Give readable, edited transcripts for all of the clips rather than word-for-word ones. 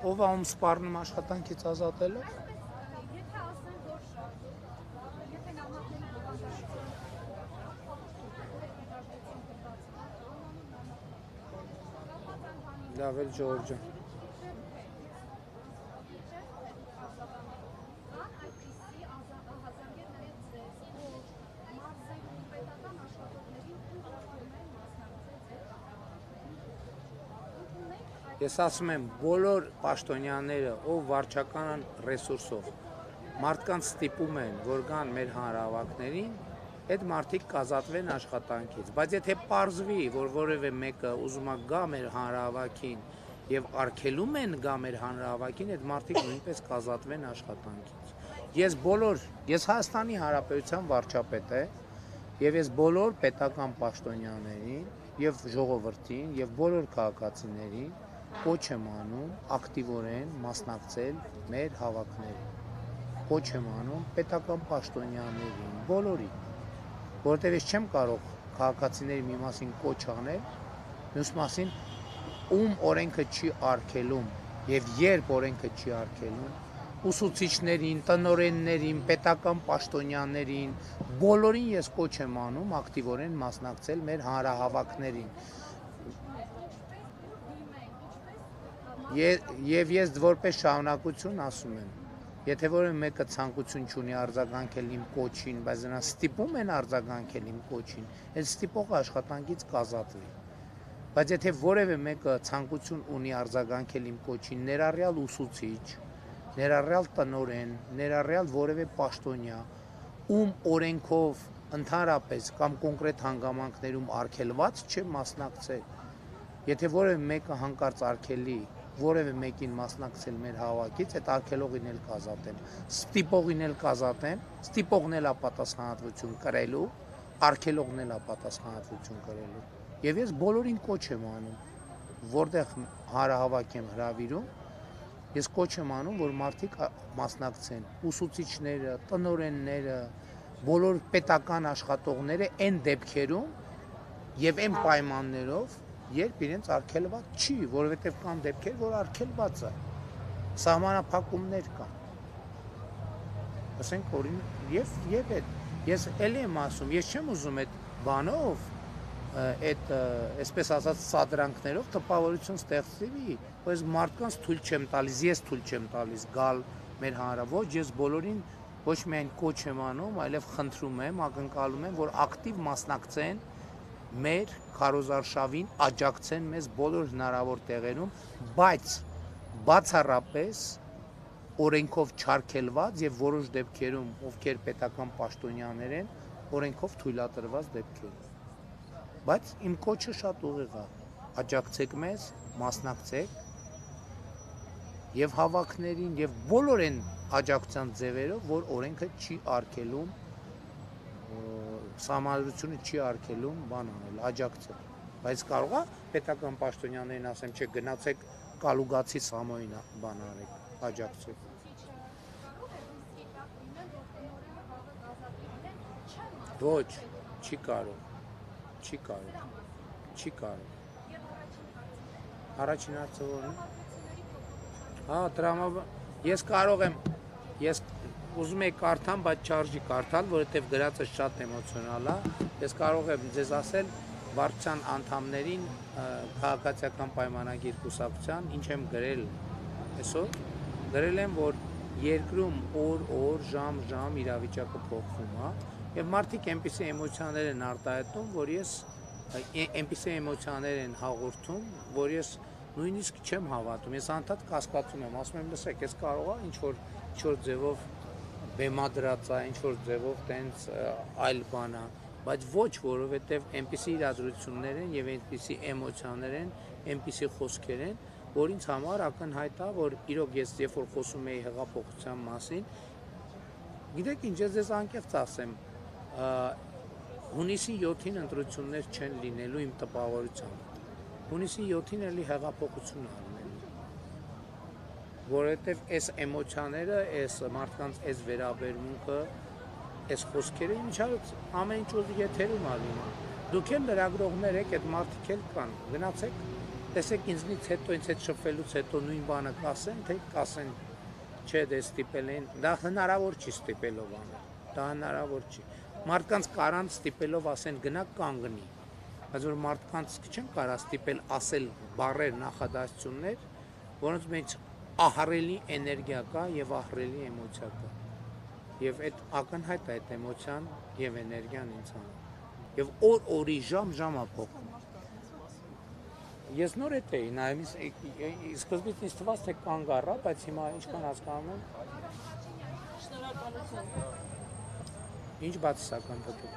ով ում սպառնում աշխատանքից ազատելով։ Եթե ասեմ, որ եթե նամակների բովանդակություն Լավ էլ Ժողովուրդ ջան։ Ես ասում եմ, բոլոր պաշտոնյաները, ով վարչական ռեսուրսով մարդկանց ստիպում են, որ գան մեր հանրահավաքներին, այդ մարդիկ կազատվեն աշխատանքից։ Բայց եթե պարզվի, որ որևէ մեկը ուզում է գա մեր հանրահավաքին եւ արգելում են գա մեր հանրահավաքին, այդ մարդիկ նույնպես կազատվեն աշխատանքից։ Ես Հայաստանի Հանրապետության վարչապետ եմ եւ ես բոլոր պետական պաշտոնյաներին եւ ժողովրդին եւ բոլոր քաղաքացիներին կոչ եմ անում ակտիվորեն մասնակցել մեր հավաքներին։ Կոչ եմ անում պետական պաշտոնյաներին, բոլորին, որովհետև ես չեմ կարող քաղաքացիների մի մասին կոչ անել, մյուս մասին ում օրենքը չի արգելում եւ երբ օրենքը չի արգելում, ուսուցիչներին, տնօրեններին, պետական պաշտոնյաներին, բոլորին ես կոչ եմ անում ակտիվորեն մասնակցել մեր հանրահավաքներին։ Եվ ես որպես շարունակություն ասում եմ, եթե որևէ մեկը ցանկություն չունի արձագանքել իմ կոչին, բայց նրան ստիպում են արձագանքել իմ կոչին, այդ ստիպողը աշխատանքից կազատվի։ Բայց եթե որևէ մեկը ցանկություն ունի արձագանքել իմ կոչին, ներառյալ ուսուցիչ, ներառյալ տնօրեն, ներառյալ որևէ պաշտոնյա, ում օրենքով ընդհանրապես կամ կոնկրետ հանգամանքներում արգելված չէ մասնակցել, եթե որևէ մեկը հանկարծ արգելի որևէ մեկին մասնակցել մեր հավաքից, այդ արգելողին էլ կազատեմ, ստիպողին էլ կազատեմ, ստիպողն էլ պատասխանատվություն կրելու, արգելողն էլ պատասխանատվություն կրելու։ Եվ ես բոլորին կոչ եմ անում, որտեղ հանրահավաք եմ հրավիրում, ես կոչ եմ անում, որ մարդիկ մասնակցեն, ուսուցիչները, տնօրենները, բոլոր պետական աշխատողները այն դեպքերում եւ այն պայմաններով, երբ իրենց արգելված չի, որովհետև կան դեպքեր, որ արգելված է, սահմանափակումներ կան։ Ասենք օրին եւ ես էլի եմ ասում, ես չեմ ուզում այդ բանով, այդ այսպես ասած սադրանքներով տպավորություն ստեղծվի, բայց մարդկանց թույլ չեմ տալիս, ես թույլ չեմ տալիս գալ մեր հանրահավաք, ես բոլորին ոչ միայն կոչ եմ անում, այլև խնդրում եմ, ակնկալում եմ, որ ակտիվ մասնակցեն մեր քարոզարշավին, աջակցեն մեզ բոլոր հնարավոր տեղերում, բայց բացառապես օրենքով չարգելված եւ որոշ դեպքերում, ովքեր պետական պաշտոնյաներ են, օրենքով թույլատրված դեպքերում։ Բայց իմ կոչը շատ ուղիղ է, աջակցեք մեզ, մասնակցեք եւ հավաքներին եւ բոլոր այն աջակցության ձևերով, որ օրենքը չի արգելում, սահմանադրությունը չի արգելում բան անել, աջակցել։ Բայց կարող է պետական պաշտոնյաներին ասեմ, չէ, գնացեք Կալուգացի Սամոյին բան արեք, աջակցեք։ Ոչ, չի կարող։ Առաջին հարցը ո՞րն է։ Հա, ես կարող եմ, ես ուզում եք կարդամ, բայց չարժի կարդալ, որովհետև գրածը շատ էմոցիոնալ է։ Ես կարող եմ ձեզ ասել վարչության անդամներին քաղաքացիական պայմանագիր կուսակցության, ինչ եմ գրել այսօր, գրել եմ, որ երկրում օր, ժամ իրավիճակը փոխվում է, եւ մարդիկ այնպիսի էմոցիաներ են արտահայտում, որ ես այնպիսի էմոցիաներ են հաղորդում, որ ես նույնիսկ չեմ հավատում, ես անդադ կասկածում եմ, ասում եմ, լսեք, ես կարող եմ ինչ-որ ձևով բեմադրած է, ինչ-որ ձևով տենց այլ բան է, բայց ոչ, որովհետև այնպիսի իրադրություններ են եւ այնպիսի էմոցիաներ են, այնպիսի խոսքեր են, որ ինձ համար ակնհայտ է, որ իրոք ես երբ որ խոսում եի հեղափոխության մասին, գիտեք ինչ, ես ձեզ անկեղծ ասեմ, հունիսի 7-ին ընտրություններ չեն լինելու իմ տպավորությամբ, հունիսի 7-ին էլի հեղափոխություն է լինելու, որովհետև այս էմոցիաները, այս մարդկանց այս վերաբերմունքը, այս խոսքերը ինչարից ամեն ինչ որ եթերում է լինում, դուք էլ լրագրողներ եք, այդ մարդիկ էլ կան, գնացեք, տեսեք ինձնից հետո ինձ հետ շփվելուց հետո նույն բանը կասեն, թե կասեն չէ դե ստիպել են, դա հնարավոր չի ստիպելով անել, դա հնարավոր չի։ Մարդկանց կարան ստիպելով ասեն գնա կանգնի, բայց որ մարդկանց չեն կարա ստիպել ասել բառեր նախադասություններ, որոնց մեջ ահռելի էներգիա կա եւ ահռելի էմոցիա կա։ Եվ այդ ակնհայտ է այդ էմոցիան եւ էներգիան ինձ համար։ Եվ օր-օրի ժամ-ժամա փոխում։ Ես նոր էի նայում, սկզբից ինձ թվաց թե կանգ առա, բայց հիմա ինչքան հասկանում եմ։ Ինչ բացասական պետք է։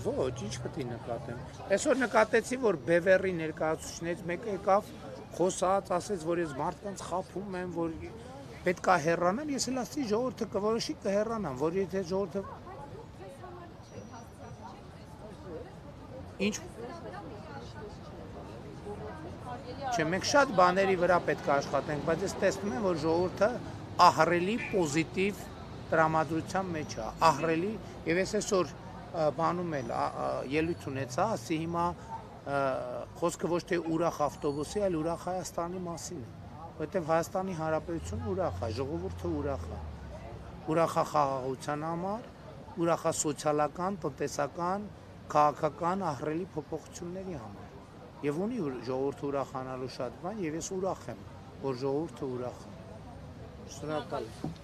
Ոչ, ինչ պետք է նկատեմ։ Այսօր նկատեցի, որ Բևերի ներկայացուցիչներից մեկը եկավ, խոսած, ասեց, որ ես մարդկանց խափում եմ, որ պետք է հեռանամ, ես էլ ասեցի ժողովուրդը կորոշի կհեռանամ, որ եթե ժողովուրդը Ինչ Չէ, մենք շատ բաների վրա պետք է աշխատենք, բայց ես տեսնում եմ, որ ժողովուրդը ահռելի պոզիտիվ տրամադրության մեջ է, ահռելի, եւ ես այսօր բանում էլ ելույթ ունեցա, ասի հիմա խոսքը ոչ թե ուրախ ավտոբուսի, այլ ուրախ Հայաստանի մասին է, որովհետեւ Հայաստանի Հանրապետությունը ուրախ է, ժողովուրդը ուրախ է, ուրախ է խաղաղության համար, ուրախ է սոցիալական, տնտեսական, քաղաքական ահռելի փոփոխությունների համար։ Եվ ունի ժողովուրդը ուրախանալու շատ բան, եւ ես ուրախ եմ, որ ժողովուրդը ուրախ է։ Շնորհակալ եմ։